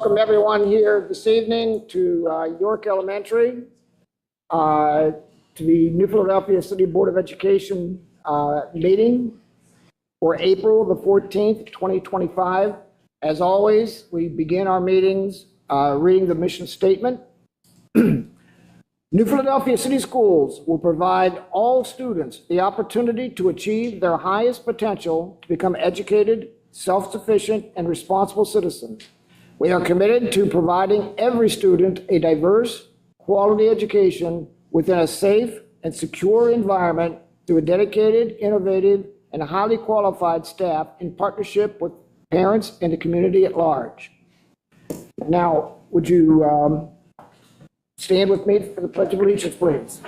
Welcome everyone here this evening to York Elementary, to the New Philadelphia City Board of Education meeting for April the 14th, 2025. As always, we begin our meetings reading the mission statement. New Philadelphia City Schools will provide all students the opportunity to achieve their highest potential to become educated, self-sufficient, and responsible citizens. We are committed to providing every student a diverse, quality education within a safe and secure environment through a dedicated, innovative, and highly qualified staff in partnership with parents and the community at large. Now, would you stand with me for the Pledge of Allegiance, please?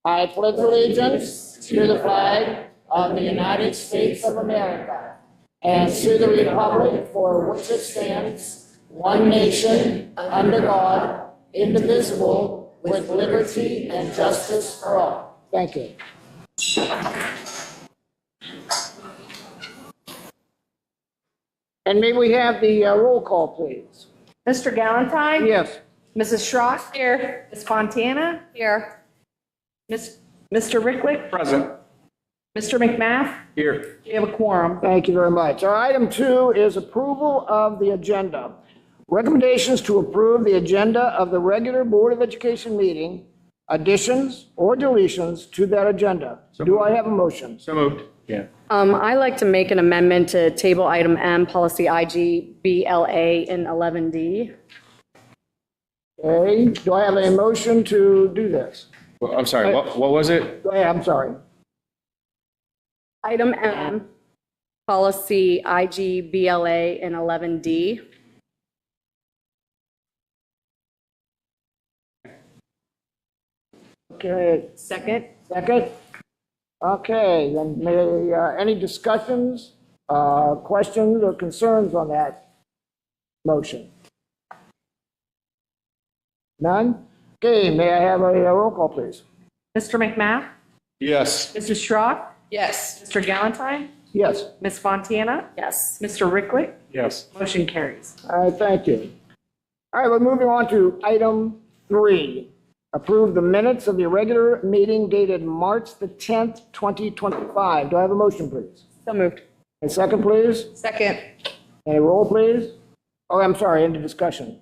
I pledge allegiance to the flag of the United States of America and to the republic for which it stands, one nation, under God, indivisible, with liberty and justice for all. Thank you. And may we have the roll call, please? Mr. Galantine? Yes. Mrs. Schrock? Here. Ms. Fontana? Here. Mr. Ricklick? Present. Mr. McMath? Here. We have a quorum. Thank you very much. Our item 2 is approval of the agenda. Recommendations to approve the agenda of the regular Board of Education meeting, additions or deletions to that agenda. Do I have a motion? So moved. Yeah. I'd like to make an amendment to table item M, policy IGBLA in 11D. Okay, do I have a motion to do this? Well, I'm sorry, what was it? Go ahead, I'm sorry. Item M, policy IGBLA in 11D. Okay, Second. second. Okay, then may, any discussions, questions, or concerns on that motion? None? Okay, may I have a roll call, please? Mr. McMath? Yes. Mrs. Schrock? Yes. Mr. Galantine? Yes. Ms. Fontana? Yes. Mr. Ricklick? Yes. Motion carries. All right, thank you. All right, we're moving on to item 3. Approve the minutes of the regular meeting dated March the 10th, 2025. Do I have a motion, please? So moved. A second, please. Second. And a roll, please. Oh, I'm sorry, into discussion.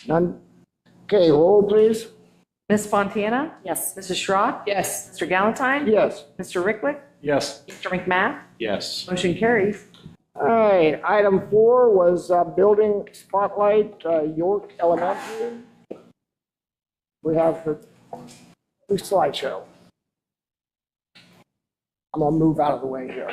None? Okay, roll, please. Ms. Fontana? Yes. Mrs. Schrock? Yes. Mr. Galantine? Yes. Mr. Ricklick? Yes. Mr. McMath? Yes. Motion carries. All right, item 4 was building spotlight, York Elementary. We have the slideshow. I'm gonna move out of the way here.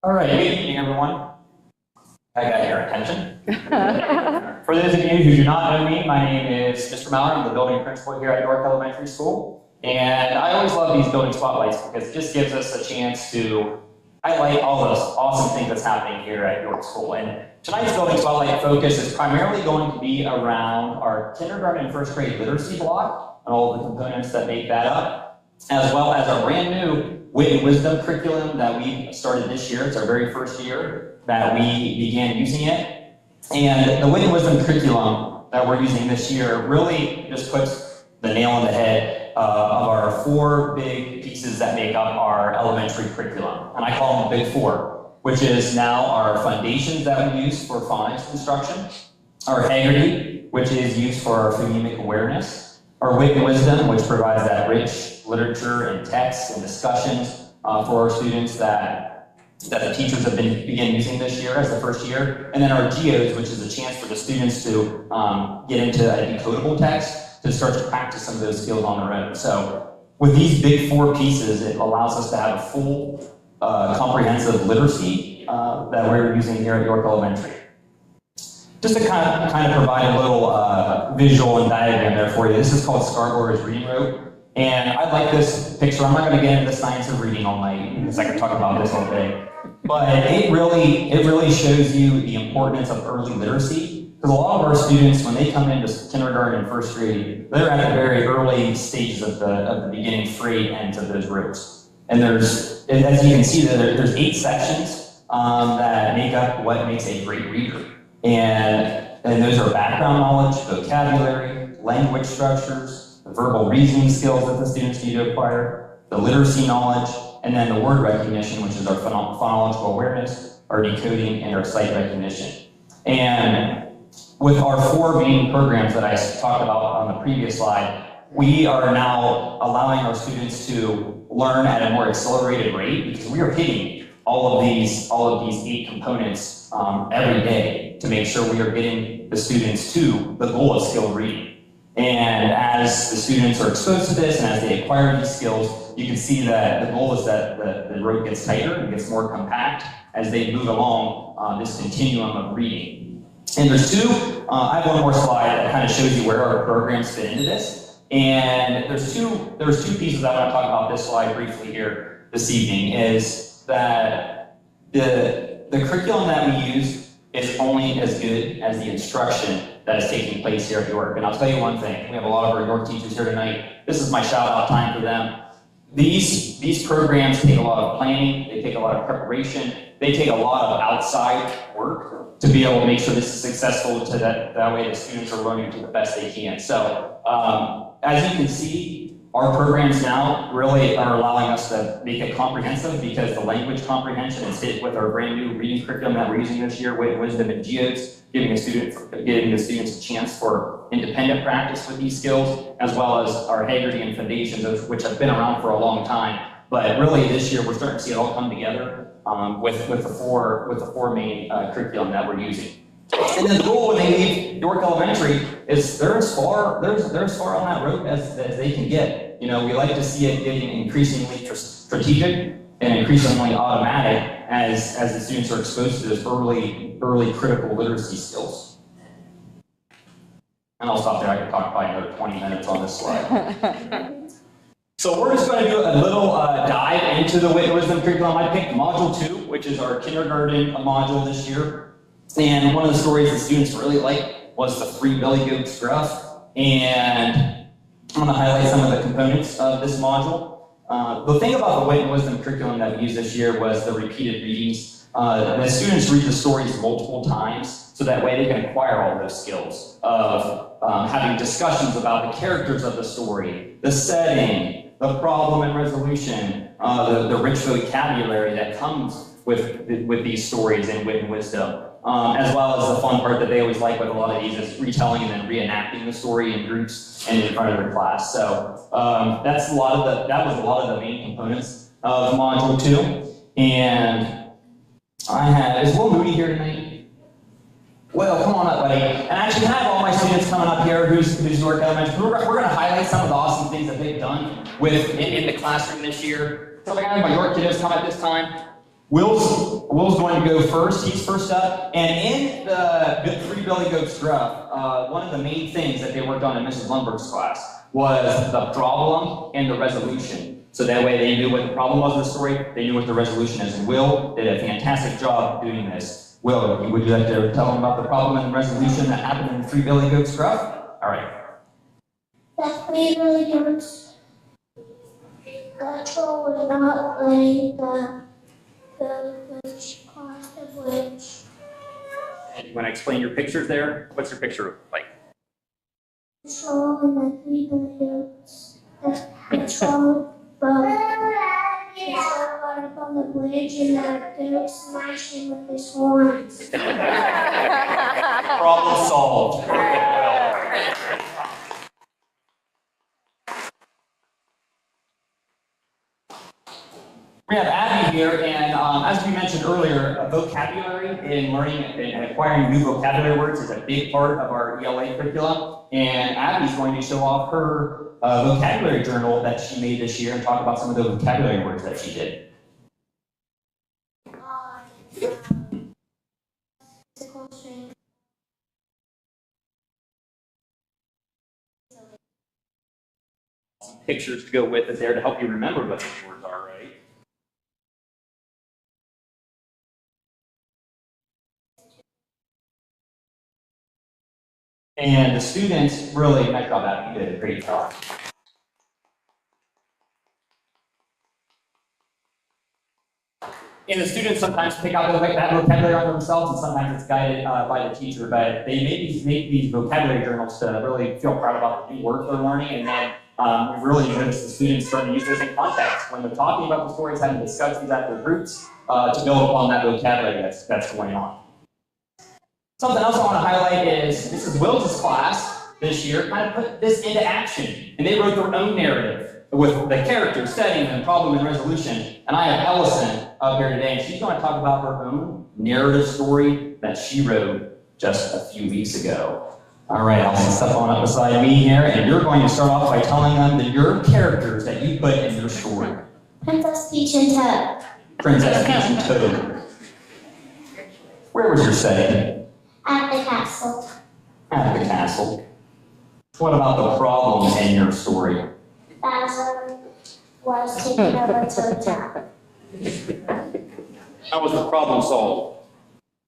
All right, good evening, everyone. I got your attention. For those of you who do not know me, my name is Mr. Mallard. I'm the building principal here at York Elementary School. And I always love these building spotlights because it just gives us a chance to highlight all those awesome things that's happening here at York School. And tonight's building spotlight focus is primarily going to be around our kindergarten and first grade literacy block and all the components that make that up, as well as our brand new Wit and Wisdom curriculum that we started this year. It's our very first year that we began using it. And the Wit and Wisdom curriculum that we're using this year really just puts the nail on the head of our 4 big pieces that make up our elementary curriculum. And I call them the Big 4, which is now our foundations that we use for phonics instruction, our Haggerty, which is used for our phonemic awareness, our Wit and Wisdom, which provides that rich literature and text and discussions for our students that the teachers have begun using this year as the first year, and then our Geos, which is a chance for the students to get into a decodable text to start to practice some of those skills on their own. So with these big 4 pieces, it allows us to have a full comprehensive literacy that we're using here at York Elementary. Just to kind of provide a little visual and diagram there for you, this is called Scarborough's Reading Rope. And I like this picture. I'm not going to get into the science of reading all night because I could talk about this all day. but it really shows you the importance of early literacy. Because a lot of our students, when they come into kindergarten and first grade, they're at the very early stages of the beginning free ends of those rows. And there's, as you can see, there's 8 sections that make up what makes a great reader. And those are background knowledge, vocabulary, language structures, the verbal reasoning skills that the students need to acquire, the literacy knowledge, and then the word recognition, which is our phonological awareness, our decoding, and our sight recognition. And with our 4 main programs that I talked about on the previous slide, we are now allowing our students to learn at a more accelerated rate because we are hitting all of these 8 components every day to make sure we are getting the students to the goal of skilled reading. And as the students are exposed to this and as they acquire these skills, you can see that the goal is that the rope gets tighter and gets more compact as they move along this continuum of reading. And there's 2, I have one more slide that kind of shows you where our programs fit into this. And there's two pieces I want to talk about this slide briefly here this evening, is that the curriculum that we use is only as good as the instruction that is taking place here at York. And I'll tell you one thing, we have a lot of our York teachers here tonight. This is my shout out time for them. These programs take a lot of planning, they take a lot of preparation, they take a lot of outside work to be able to make sure this is successful, so that way the students are learning to the best they can. So as you can see, our programs now really are allowing us to make it comprehensive, because the language comprehension is hit with our brand new reading curriculum that we're using this year, Wit, Wisdom, and Geodes, giving the students a chance for independent practice with these skills, as well as our Haggerty and Foundations, which have been around for a long time. But really this year we're starting to see it all come together with the four main curriculum that we're using. And then the goal when they leave York Elementary is they're as far on that road as they can get. You know, we like to see it getting increasingly strategic and increasingly automatic as the students are exposed to those early critical literacy skills. And I'll stop there. I could talk probably another 20 minutes on this slide. So we're just going to do a little dive into the Wit and Wisdom curriculum. I picked Module 2, which is our kindergarten module this year. And one of the stories the students really liked was the 3 billy goats gruff. And I'm going to highlight some of the components of this module. The thing about the Wit and Wisdom curriculum that we used this year was the repeated readings. The students read the stories multiple times, so that way they can acquire all those skills of having discussions about the characters of the story, the setting, the problem and resolution, the rich vocabulary that comes with these stories and Wit and Wisdom. As well as the fun part that they always like with a lot of these is retelling and then reenacting the story in groups and in front of their class. So that was a lot of the main components of Module 2. And is Will Moody here tonight? Will, come on up, buddy. And I actually have all my students coming up here who's York Elementary. We're going to highlight some of the awesome things that they've done in the classroom this year. So I have my York kiddos come at this time. Will's going to go first. He's first up. And in the 3 billy goats gruff, one of the main things that they worked on in Mrs. Lundberg's class was the problem and the resolution. So that way they knew what the problem was in the story, they knew what the resolution is. And Will did a fantastic job doing this. Will, would you like to tell them about the problem and the resolution that happened in the 3 billy goats gruff? All right. The 3 billy goats was not letting the bridge cross the bridge. And you want to explain your pictures there? What's your picture like? The troll and the 3 billy goats. The troll got up on the bridge and the goat smashed him with his horns. Problem solved. We have Abby here, and as we mentioned earlier, vocabulary and learning and acquiring new vocabulary words is a big part of our ELA curriculum. And Abby's going to show off her vocabulary journal that she made this year and talk about some of the vocabulary words that she did. Pictures to go with it there to help you remember what these words are, right? And the students really, nice job, Adam, you did a great job. And the students sometimes pick out that vocabulary on themselves, and sometimes it's guided by the teacher, but they make these vocabulary journals to really feel proud about the new words they're learning, and then we really notice the students starting to use those in context. When they're talking about the stories, having to discuss these at their groups to build upon that vocabulary that's going on. Something else I want to highlight is Mrs. Wills' class this year kind of put this into action, and they wrote their own narrative with the character, setting, and problem and resolution. And I have Ellison up here today, and she's going to talk about her own narrative story that she wrote just a few weeks ago. All right, Ellison, step on up beside me here, and you're going to start off by telling them your characters that you put in your story. Princess Peach and Toad. Princess Peach and Toad. Where was your setting? At the castle. At the castle. What about the problems in your story? Bowser was taking over Toad Town. How was the problem solved?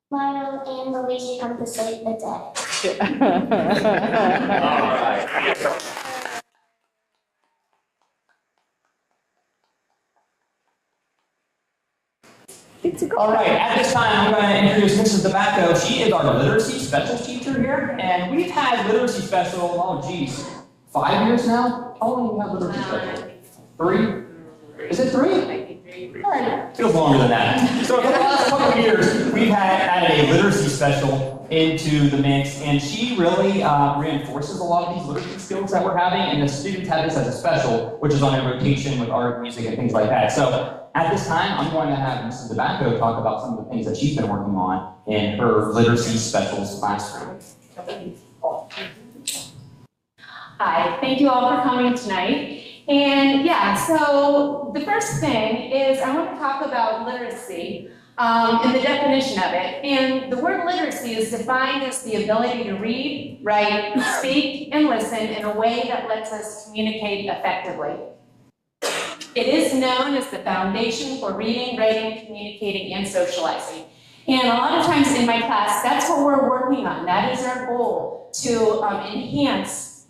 Mario and Luigi come to save the day. All right. All right, at this time, I'm going to introduce Mrs. Tobacco. She is our literacy special teacher here, and we've had literacy special, oh geez, 5 years now? How long have we had literacy special? 3? Is it 3? All right, feels longer than that. So for the last couple of years, we've added a literacy special into the mix, and she really reinforces a lot of these literacy skills that we're having, and the students have this as a special, which is on a rotation with art, music, and things like that. So at this time, I'm going to have Mrs. Tobacco talk about some of the things that she's been working on in her literacy specials classroom. Hi, thank you all for coming tonight. And yeah, so the first thing is I want to talk about literacy and the definition of it. And the word literacy is defined as the ability to read, write, speak, and listen in a way that lets us communicate effectively. It is known as the foundation for reading, writing, communicating, and socializing. And a lot of times in my class, that's what we're working on. That is our goal, to enhance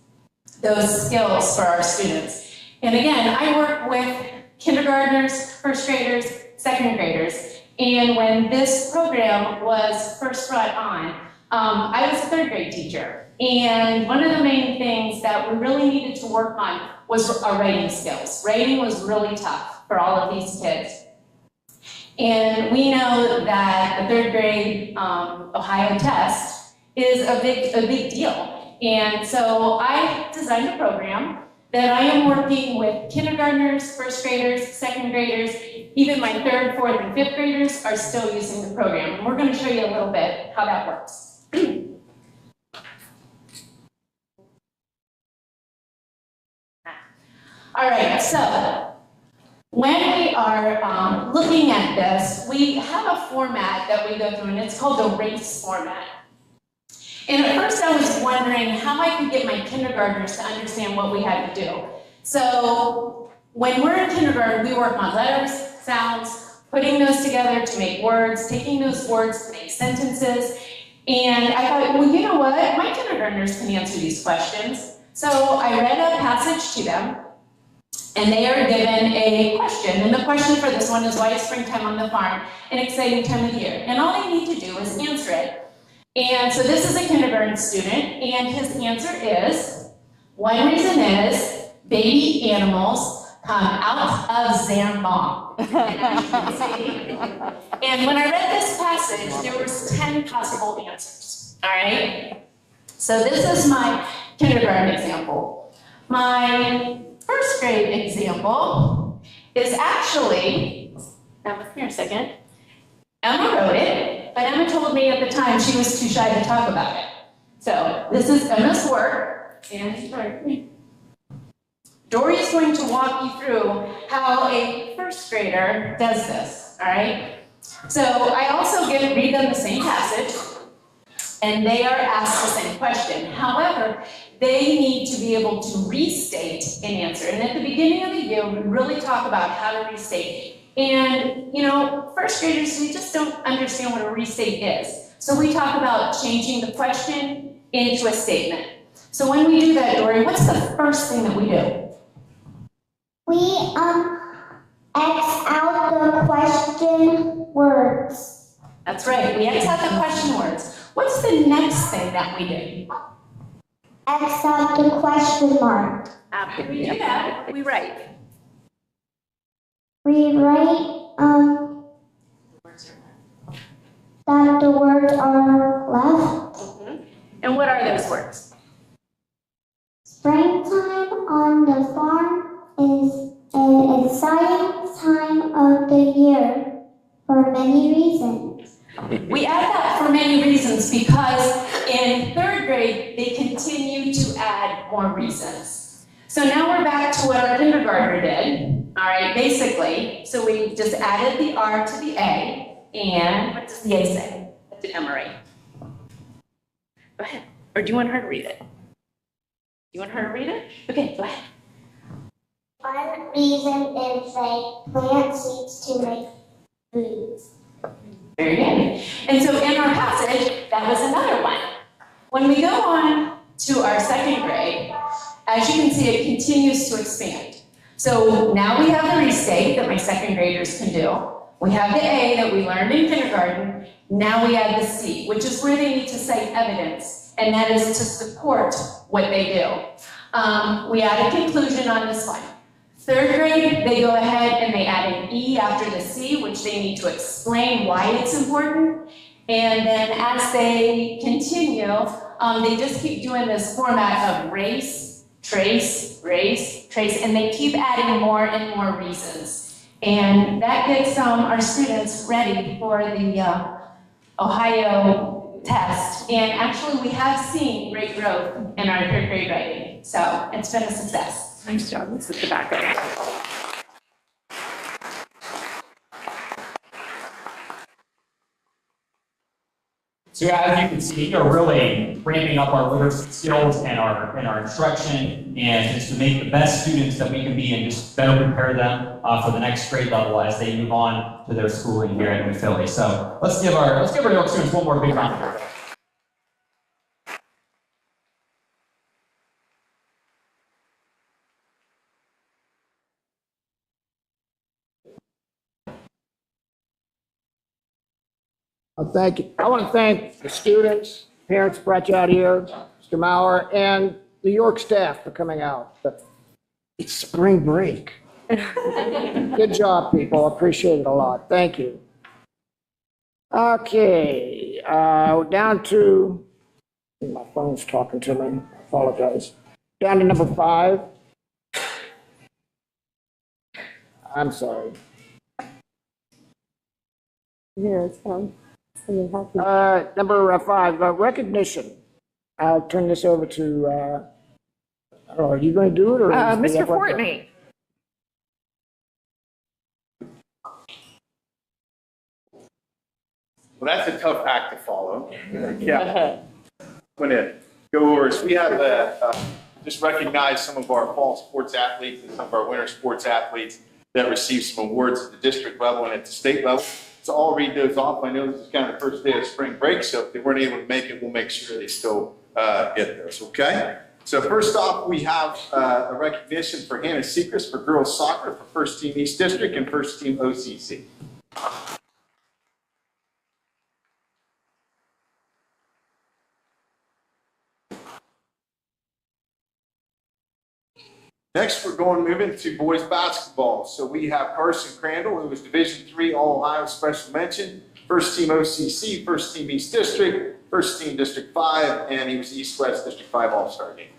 those skills for our students. And again, I work with kindergartners, first graders, second graders. And when this program was first brought on, I was a third grade teacher. And one of the main things that we really needed to work on was our writing skills. Writing was really tough for all of these kids. And we know that the third grade Ohio test is a big deal. And so I designed a program that I am working with kindergartners, first graders, second graders, even my third, fourth, and fifth graders are still using the program. And we're going to show you a little bit how that works. All right, so when we are looking at this, we have a format that we go through, and it's called the RACE format. And at first I was wondering how I could get my kindergartners to understand what we had to do. So when we're in kindergarten, we work on letters, sounds, putting those together to make words, taking those words to make sentences. And I thought, well, you know what? My kindergartners can answer these questions. So I read a passage to them, and they are given a question. And the question for this one is, why is springtime on the farm an exciting time of year? And all they need to do is answer it. And so this is a kindergarten student, and his answer is, one reason is baby animals come out of Zambon. And when I read this passage, there was 10 possible answers, all right? So this is my kindergarten example. My first grade example is actually, now here a second, Emma wrote it, but Emma told me at the time she was too shy to talk about it. So this is Emma's work, and Dory is going to walk you through how a first grader does this, all right? So I also read them the same passage, and they are asked the same question. However, they need to be able to restate an answer. And at the beginning of the year, we really talk about how to restate. And, you know, first graders, we just don't understand what a restate is. So we talk about changing the question into a statement. So when we do that, Dory, what's the first thing that we do? We X out the question words. That's right, we X out the question words. What's the next thing that we do? X out the question mark. After we do that, we write. We write that the words are left. And what are those words? Springtime on the farm is an exciting time of the year for many reasons. We add that for many reasons because in third grade, they continue to add more reasons. So now we're back to what our kindergartner did, all right, basically. So we just added the R to the A, and what does the A say? What did Emma write? Go ahead, or do you want her to read it? You want her to read it? Okay, go ahead. One reason is they plant seeds to make foods. Very good. And so in our passage, that was another one. When we go on to our second grade, as you can see, it continues to expand. So now we have the restate that my second graders can do. We have the A that we learned in kindergarten. Now we add the C, which is where they need to cite evidence, and that is to support what they do. We add a conclusion on this one. Third grade, they go ahead and they add an E after the C, which they need to explain why it's important. And then as they continue, they just keep doing this format of race, trace, and they keep adding more and more reasons. And that gets our students ready for the Ohio test. And actually, we have seen great growth in our third grade writing. So it's been a success. Nice job, this is the back of it. So as you can see, we're really ramping up our literacy skills and our instruction, and just to make the best students that we can be and just better prepare them for the next grade level as they move on to their schooling here in New Philly. So let's give our York students one more big round of applause. Thank you. I want to thank the students, parents brought you out here, Mr. Maurer, and the York staff for coming out. But it's spring break. Good job, people. Appreciate it a lot. Thank you. Okay, down to, my phone's talking to me. I apologize. Down to number 5. I'm sorry. Here, it's fine. Number 5, recognition. I'll turn this over to, I don't know, are you going to do it or? is the Mr. Fortney. Well, that's a tough act to follow. Yeah. I'm going to go over, so we have just recognize some of our fall sports athletes and some of our winter sports athletes that received some awards at the district level and at the state level. So I'll read those off. I know this is kind of the first day of spring break, so if they weren't able to make it, we'll make sure they still get those, okay? So first off, we have a recognition for Hannah Sechrist for girls soccer for First Team East District and First Team OCC. Next, we're moving to boys basketball. So we have Carson Crandall, who was Division III All-Ohio Special Mention, First Team OCC, First Team East District, First Team District 5, and he was East-West District 5 All-Star Game.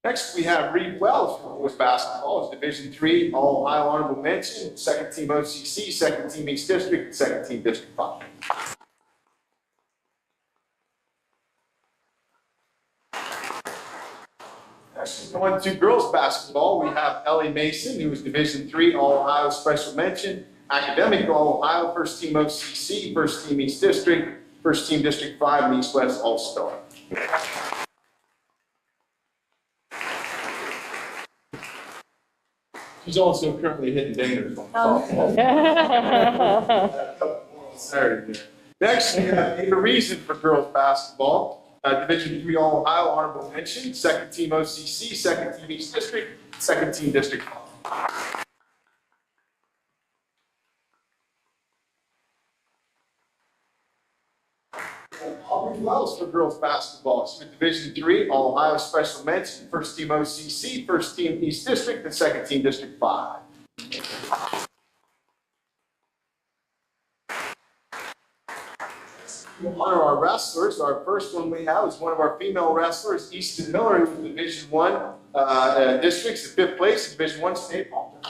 Next, we have Reed Wells for boys basketball. It's Division III All-Ohio Honorable Mention, Second Team OCC, Second Team East District, and Second Team District 5. Next, going to girls basketball, we have Ellie Mason, who was Division III All-Ohio Special Mention, Academic All-Ohio, First Team OCC, First Team East District, First Team District 5, and East-West All-Star. She's also currently hitting dingers on Oh. softball. Saturday there. Next, we have Ava Reason for girls basketball. Division III All Ohio honorable mention, second team OCC, second team East District, second team District 5. Aubrey Wells for girls basketball. She's in Division III All Ohio special mention, first team OCC, first team East District, and second team District 5. Honor our wrestlers. Our first one we have is one of our female wrestlers, Easton Miller, who's in Division I districts in 5th place in Division I state ball.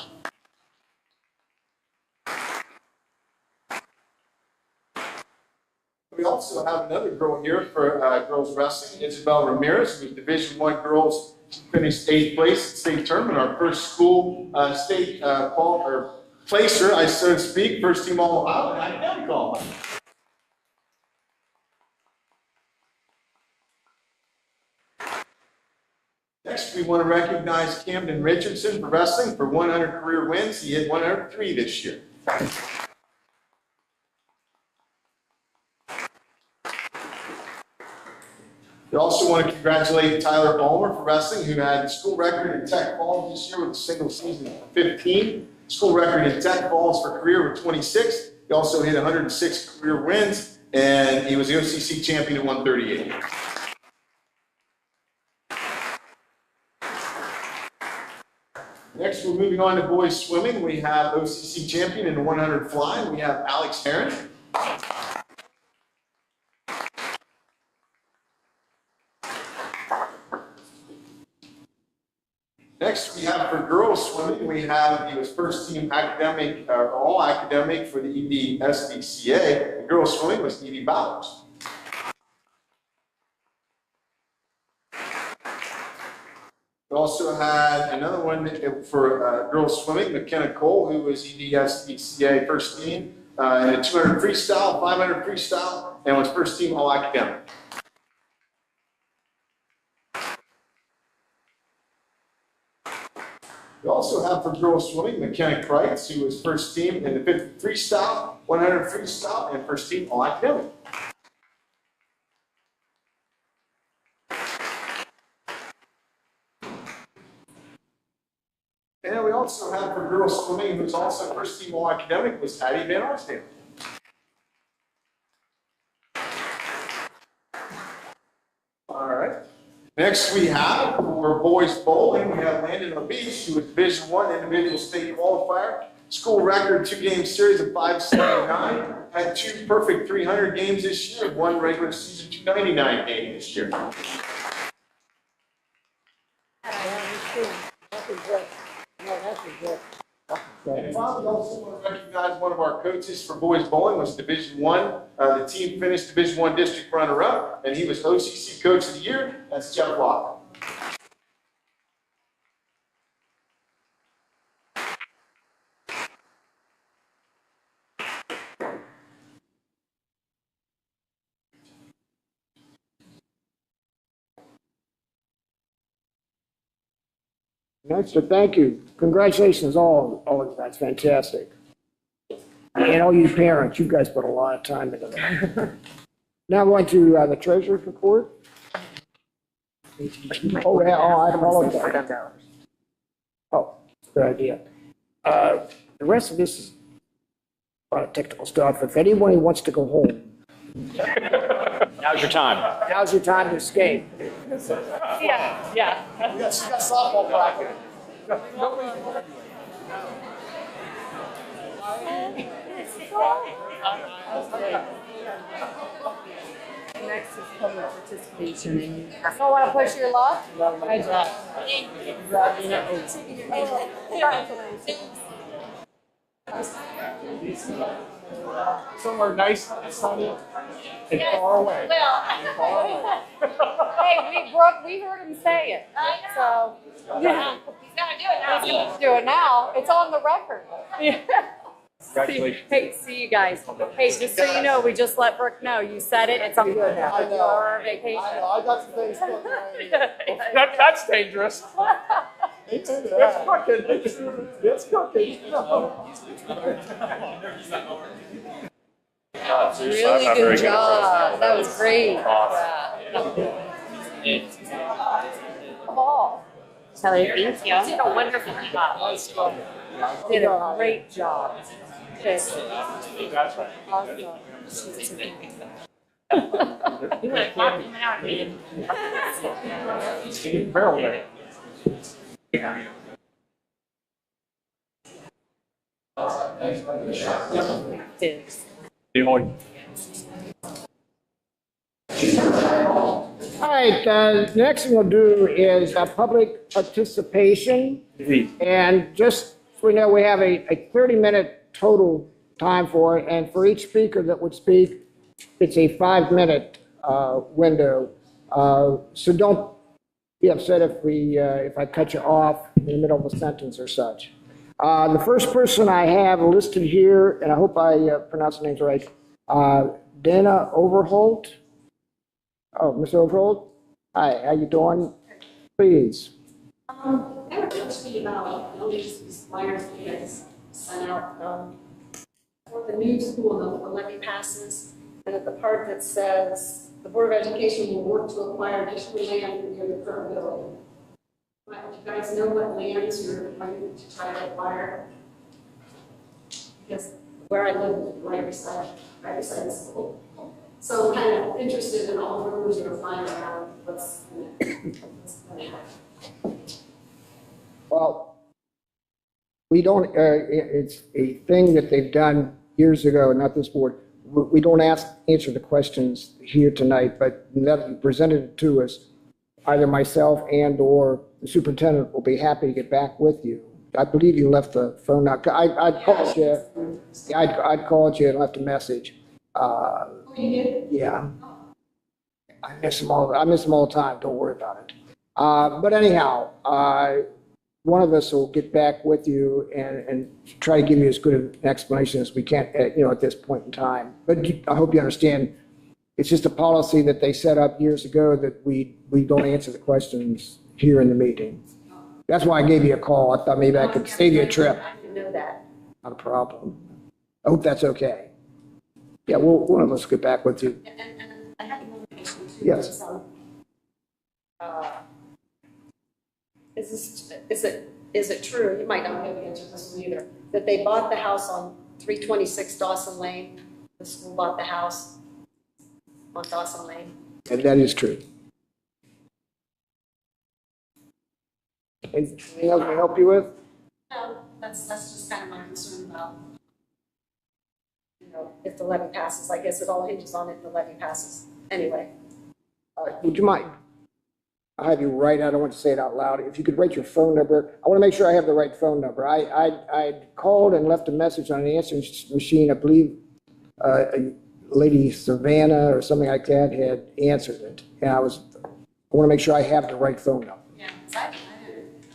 We also have another girl here for girls wrestling, Isabel Ramirez, who's Division I girls. She finished 8th place at state tournament, our first school state placer, so to speak, first team All Ohio, and academic All Ohio. Next, we want to recognize Camden Richardson for wrestling for 100 career wins. He hit 103 this year. We also want to congratulate Tyler Balmer for wrestling, who had school record in tech balls this year with a single season of 15. School record in tech balls for career with 26. He also hit 106 career wins, and he was the OCC champion at 138. Next, we're moving on to boys swimming. We have OCC champion in the 100 fly. We have Alex Heron. Next, we have for girls swimming, he was first team academic, all academic for the ED-SBCA. The girls swimming was Edie Bowers. We also had another one for girls swimming, McKenna Cole, who was ED-SBCA first team in a 200 freestyle, 500 freestyle, and was first team all academic. We also have for girls swimming, McKenna Kreitz, who was first team in the 50 freestyle, 100 freestyle, and first team all academic. And we also have for girls swimming, who's also first team all academic, was Addie Van Arsdale. All right. Next, we have for boys bowling, we have Landon O'Beach, who was Division I individual state qualifier. School record 2-game series of 579. Had 2 perfect 300 games this year, 1 regular season 299 game this year. And finally, we also want to recognize one of our coaches for boys bowling was Division I. The team finished Division I district runner-up, and he was OCC Coach of the Year. That's Jeff Walker. Next, thank you. Congratulations, all of you. That's fantastic. And all you parents, you guys put a lot of time into that. Now going to the treasurer's report. Oh, yeah, I apologize. Oh, good idea. The rest of this is a lot of technical stuff. If anyone wants to go home, Now's your time. now's your time to escape. Yeah. You got softball practice. Next is public participation. Don't want to push your luck? I Somewhere nice, sunny, and far away. Hey, we heard him say it. So, yeah. He's gonna do it now. He's gonna do it now. It's on the record. Congratulations. Hey, see you guys. Hey, just so you know, we just let Brooke know. You said it. It's on good now. I know. Our vacation. I got some things. Yeah. That's dangerous. It's cooking. It's cooking. Really good job. That was great. Kelly, thank you. You did a wonderful job. Did a great job. You were talking out me. All right, next thing we'll do is public participation. And just so we know, we have a 30-minute total time for it, and for each speaker that would speak, it's a 5-minute window. So don't be upset if I cut you off in the middle of a sentence or such. The first person I have listed here, and I hope I pronounce the names right, Dana Overholt. Oh, Ms. Overholt? Hi, how you doing? Please. I have a question about all these flyers you guys sent out for the new school, the levy passes, and at the part that says the Board of Education will work to acquire additional land near the current building. Do you guys know what lands you're planning to try to acquire? Because where I live, right beside the school. So I'm kind of interested in all the rumors you're flying around, what's going to happen. Well, we don't, it's a thing that they've done years ago, not this board. We don't answer the questions here tonight, but now that you presented it to us, either myself and or the superintendent will be happy to get back with you. I believe you left the phone out. I'd called you. I'd called you and left a message. You did? Yeah. I miss them all the time. Don't worry about it. But anyhow, one of us will get back with you and try to give you as good an explanation as we can, at this point in time. But I hope you understand, it's just a policy that they set up years ago that we don't answer the questions here in the meeting. That's why I gave you a call. I thought maybe I could save you a trip. I didn't know that. Not a problem. I hope that's okay. Yeah, one of us will get back with you. And I have another question too. Yes. Is it true, you might not know the answer to this one either, that they bought the house on 326 Dawson Lane? The school bought the house on Dawson Lane? And that is true. Anything else I can help you with? No, that's just kind of my concern about, if the levy passes. I guess it all hinges on if the levy passes. Anyway. Would you mind? I have you write, I don't want to say it out loud. If you could write your phone number, I want to make sure I have the right phone number. I called and left a message on an answering machine. I believe a lady Savannah or something like that had answered it. And I want to make sure I have the right phone number. Yeah, I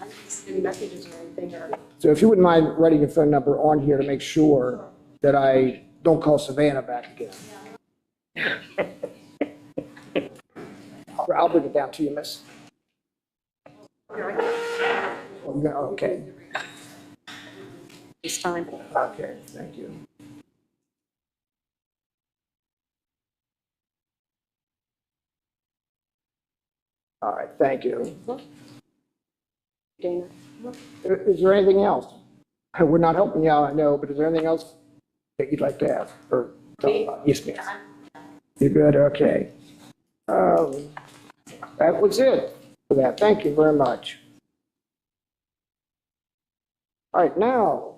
didn't see any messages or anything. So if you wouldn't mind writing your phone number on here to make sure that I don't call Savannah back again. I'll bring it down to you, miss. Okay. This time. Okay, thank you. All right, thank you. Dana. Is there anything else? We're not helping you out, I know, but is there anything else that you'd like to ask or talk about? Yes, ma'am. You're good, okay. That was it for that. Thank you very much. All right, now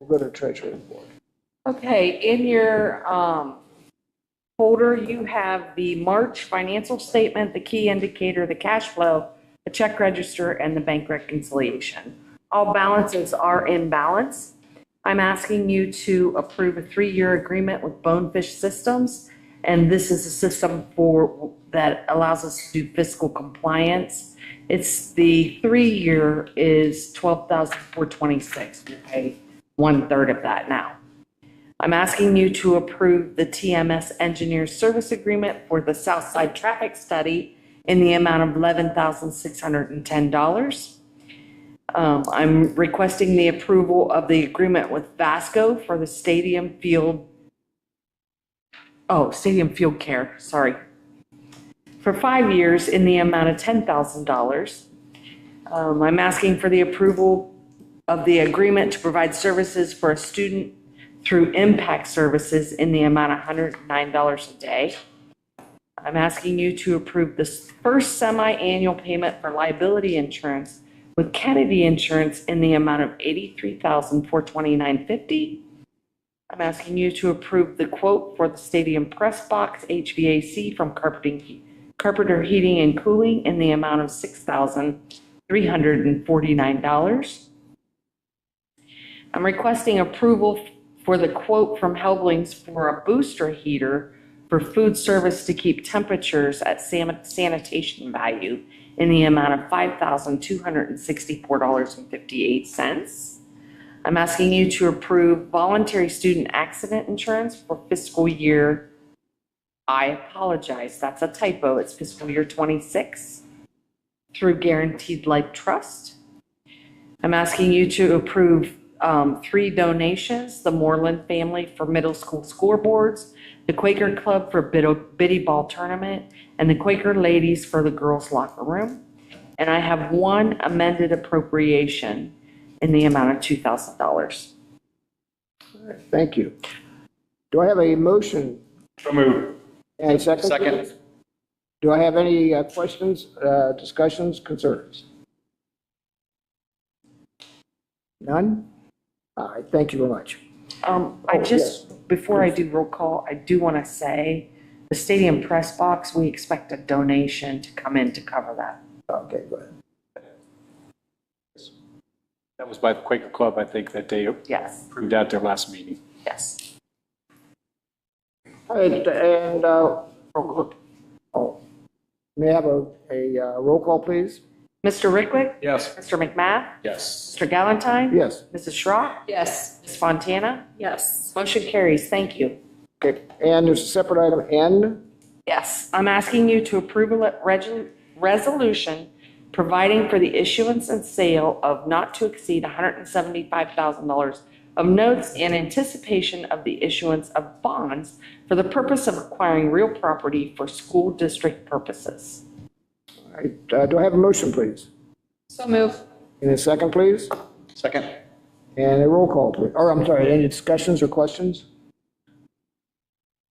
we'll go to the treasury report. Okay, in your folder, you have the March financial statement, the key indicator, the cash flow, the check register, and the bank reconciliation. All balances are in balance. I'm asking you to approve a 3-year agreement with Bonefish Systems, and this is a system that allows us to do fiscal compliance. It's the 3-year is $12,426. We pay 1/3 of that now. I'm asking you to approve the TMS Engineer Service Agreement for the Southside Traffic Study in the amount of $11,610. I'm requesting the approval of the agreement with Vasco for the stadium field care, sorry, for 5 years in the amount of $10,000. I'm asking for the approval of the agreement to provide services for a student through Impact Services in the amount of $109 a day. I'm asking you to approve this first semi-annual payment for liability insurance with Kennedy Insurance in the amount of $83,429.50. I'm asking you to approve the quote for the stadium press box HVAC from Carpenter Heating and Cooling in the amount of $6,349. I'm requesting approval for the quote from Helblings for a booster heater for food service to keep temperatures at sanitation value in the amount of $5,264.58. I'm asking you to approve voluntary student accident insurance for fiscal year, I apologize, that's a typo, it's fiscal year 26 through Guaranteed Life Trust. I'm asking you to approve 3 donations: the Moreland family for middle school scoreboards, the Quaker Club for Biddy Ball Tournament, and the Quaker Ladies for the girls' locker room. And I have 1 amended appropriation in the amount of $2,000. Thank you. Do I have a motion? So moved. And a second? Second. Please? Do I have any questions, discussions, concerns? None? All right, thank you very much. Before I do roll call, I do want to say, the stadium press box, we expect a donation to come in to cover that. Okay, go ahead. That was by the Quaker Club, I think, that they Yes, approved at their last meeting. yes. All right, and, may I have a roll call, please? Mr. Rickwick? Yes. Mr. McMath? Yes. Mr. Galantine? Yes. Mrs. Schrock? Yes. Ms. Fontana? Yes. Motion carries. Thank you. Okay, and there's a separate item N. Yes, I'm asking you to approve a resolution providing for the issuance and sale of not to exceed $175,000 of notes in anticipation of the issuance of bonds for the purpose of acquiring real property for school district purposes. All right, do I have a motion, please? So move. In a second, please? Second. And a roll call, please. Or, I'm sorry, any discussions or questions?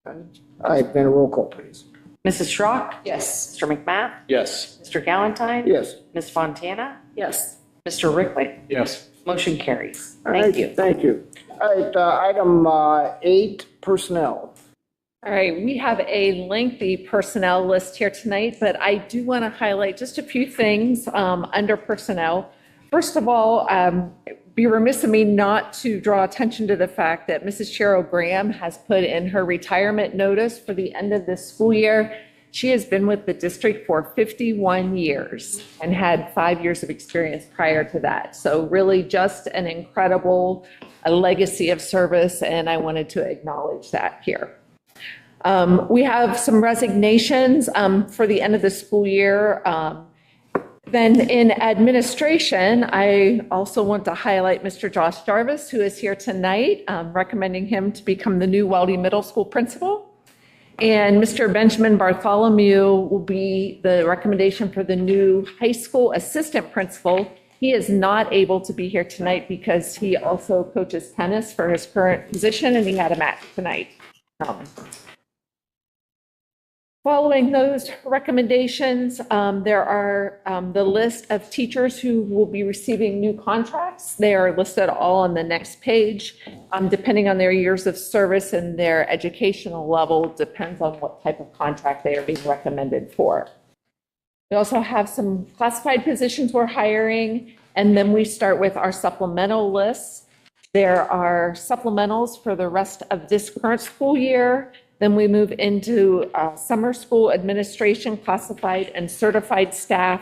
All right, then a roll call, please. Mrs. Schrock? Yes. Mr. McMath? Yes. Mr. Galantine? Yes. Ms. Fontana? Yes. Mr. Rickwick? Yes. Motion carries. All Thank right, you. Thank you. All right, item 8, personnel. All right, we have a lengthy personnel list here tonight, but I do want to highlight just a few things under personnel. First of all, be remiss of me not to draw attention to the fact that Mrs. Cheryl Graham has put in her retirement notice for the end of this school year. She has been with the district for 51 years and had 5 years of experience prior to that. So really just an incredible legacy of service, and I wanted to acknowledge that here. We have some resignations for the end of the school year. Then in administration, I also want to highlight Mr. Josh Jarvis, who is here tonight, recommending him to become the new Weldy Middle School principal. And Mr. Benjamin Bartholomew will be the recommendation for the new high school assistant principal. He is not able to be here tonight because he also coaches tennis for his current position, and he had a match tonight. Following those recommendations, there are the list of teachers who will be receiving new contracts. They are listed all on the next page. Depending on their years of service and their educational level, depends on what type of contract they are being recommended for. We also have some classified positions we're hiring, and then we start with our supplemental lists. There are supplementals for the rest of this current school year. Then we move into summer school administration, classified and certified staff.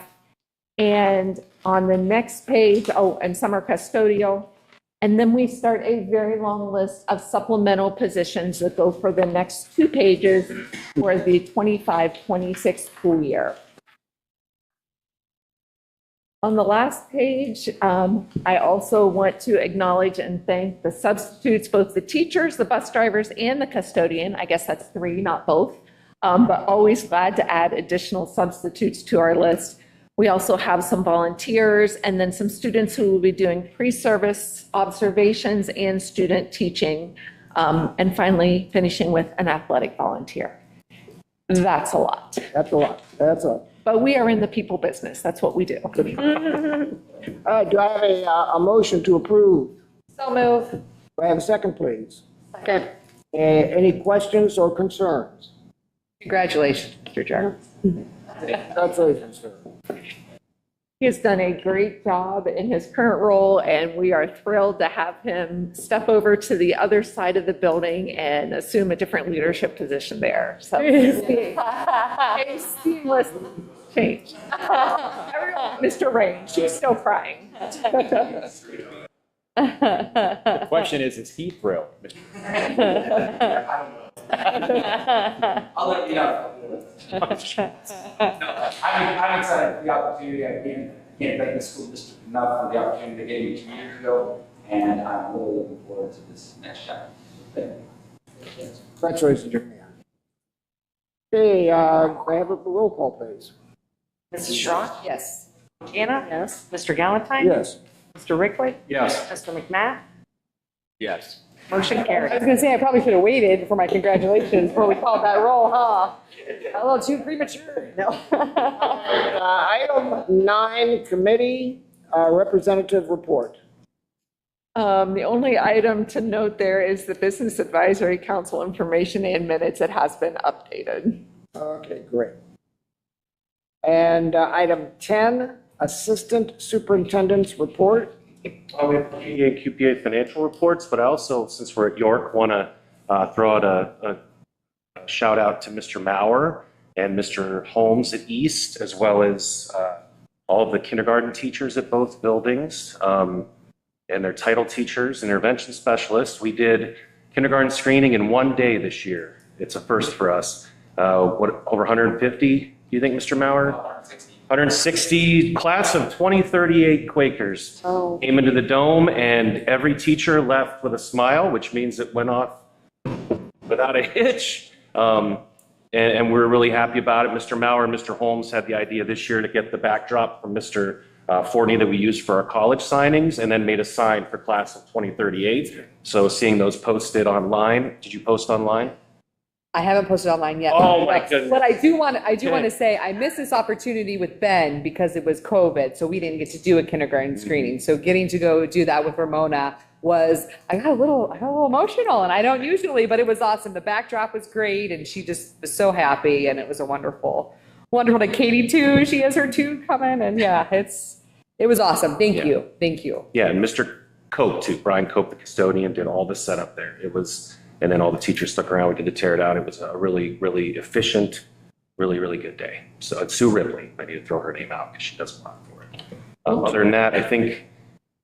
And on the next page, and summer custodial. And then we start a very long list of supplemental positions that go for the next 2 pages for the 25-26 school year. On the last page, I also want to acknowledge and thank the substitutes, both the teachers, the bus drivers, and the custodian. I guess that's 3, not both. But always glad to add additional substitutes to our list. We also have some volunteers and then some students who will be doing pre-service observations and student teaching. And finally, finishing with an athletic volunteer. That's a lot. That's a lot. That's a. But we are in the people business. That's what we do. All right, do I have a motion to approve? So move. Do I have a second, please? Second. Any questions or concerns? Congratulations, Mr. Chair. Congratulations, sir. He has done a great job in his current role, and we are thrilled to have him step over to the other side of the building and assume a different leadership position there. So a seamless change. Mr. Rain, she's still crying. The question is he thrilled? I'll let you know. No, I'm excited for the opportunity. I can't thank the school district enough for the opportunity they gave me 2 years ago, and I'm really looking forward to this next chapter. Thank you. Congratulations, Jeremy. Okay, I have a roll call, please. Mrs. Schrock? Yes. Anna? Yes. Mr. Galantine? Yes. Mr. Ricklick? Yes. Mr. McMath? Yes. Motion I carried. was gonna say, I probably should have waited for my congratulations before we called that roll, huh? A little too premature. No. Item 9, committee representative report. The only item to note there is the Business Advisory Council information and minutes. It has been updated. Okay, great. And item 10, assistant superintendent's report. We have PPA and QPA financial reports, but I also, since we're at York, want to throw out a shout out to Mr. Maurer and Mr. Holmes at East, as well as all of the kindergarten teachers at both buildings and their title teachers, intervention specialists. We did kindergarten screening in 1 day this year. It's a first for us. What, over 150, do you think, Mr. Maurer? 160, class of 2038 Quakers came into the dome, and every teacher left with a smile, which means it went off without a hitch. And we're really happy about it. Mr. Maurer and Mr. Holmes had the idea this year to get the backdrop from Mr. Forney that we used for our college signings, and then made a sign for class of 2038. So seeing those posted online, did you post online? I haven't posted online yet. Oh, my goodness. But I do want to say, I missed this opportunity with Ben because it was COVID, so we didn't get to do a kindergarten screening. So getting to go do that with Ramona was, I got a little emotional, and I don't usually, but it was awesome. The backdrop was great, and she just was so happy, and it was a wonderful. To Katie too, she has her 2 coming, and yeah, it was awesome. Thank you. Yeah, and Mr. Cope too, Brian Cope, the custodian, did all the setup there. It was, and then all the teachers stuck around. We did the tear down. It was a really, really efficient, really, really good day. So it's Sue Ripley. I need to throw her name out because she does a lot for it. Other than that, I think,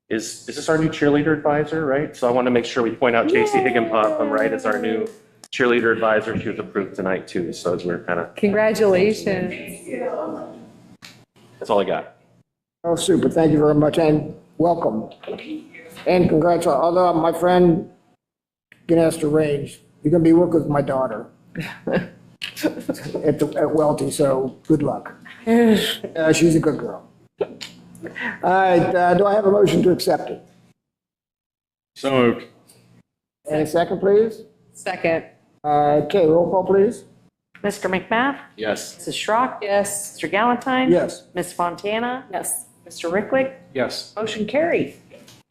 is this our new cheerleader advisor, right? So I want to make sure we point out JC Higginbotham, right, as our new cheerleader advisor. She was approved tonight too. So as we're kind of. Congratulations. That's all I got. Oh, super. Thank you very much, and welcome. And congratulations. Although my friend Ganester Range, you're going to be working with my daughter at Welty, so good luck. She's a good girl. All right, do I have a motion to accept it? So moved. And a second, please? Second. Okay, roll call, please. Mr. McMath? Yes. Mrs. Schrock? Yes. Mr. Galantine? Yes. Ms. Fontana? Yes. Mr. Ricklick? Yes. Motion carried.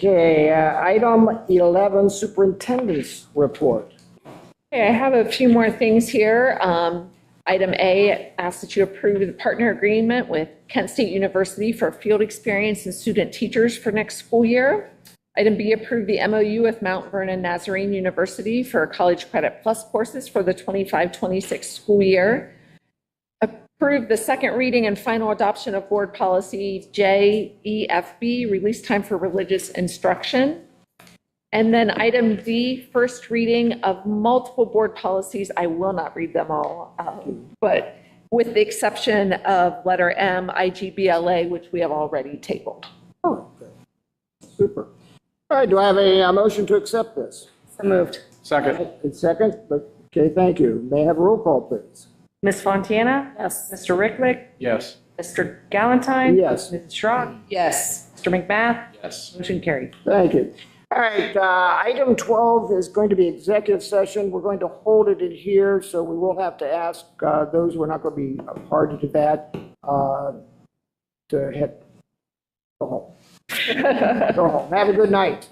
Okay, item 11, superintendent's report. Okay, I have a few more things here. Item A asks that you approve the partner agreement with Kent State University for field experience and student teachers for next school year. Item B, approve the MOU with Mount Vernon Nazarene University for College Credit Plus courses for the 25-26 school year. Approve the second reading and final adoption of board policy JEFB, release time for religious instruction. And then item D, first reading of multiple board policies. I will not read them all, but with the exception of letter M, IGBLA, which we have already tabled. Super. All right, do I have a motion to accept this? So moved. Second. A second, but, okay, thank you. May I have a roll call, please? Ms. Fontana? Yes. Mr. Ricklick? Yes. Mr. Galantine? Yes. Mrs. Schrock? Yes. Mr. McMath? Yes. Motion carried. Thank you. All right, item 12 is going to be executive session. We're going to hold it in here, so we will have to ask those who are not going to be a party to that to go home. Go home. Have a good night.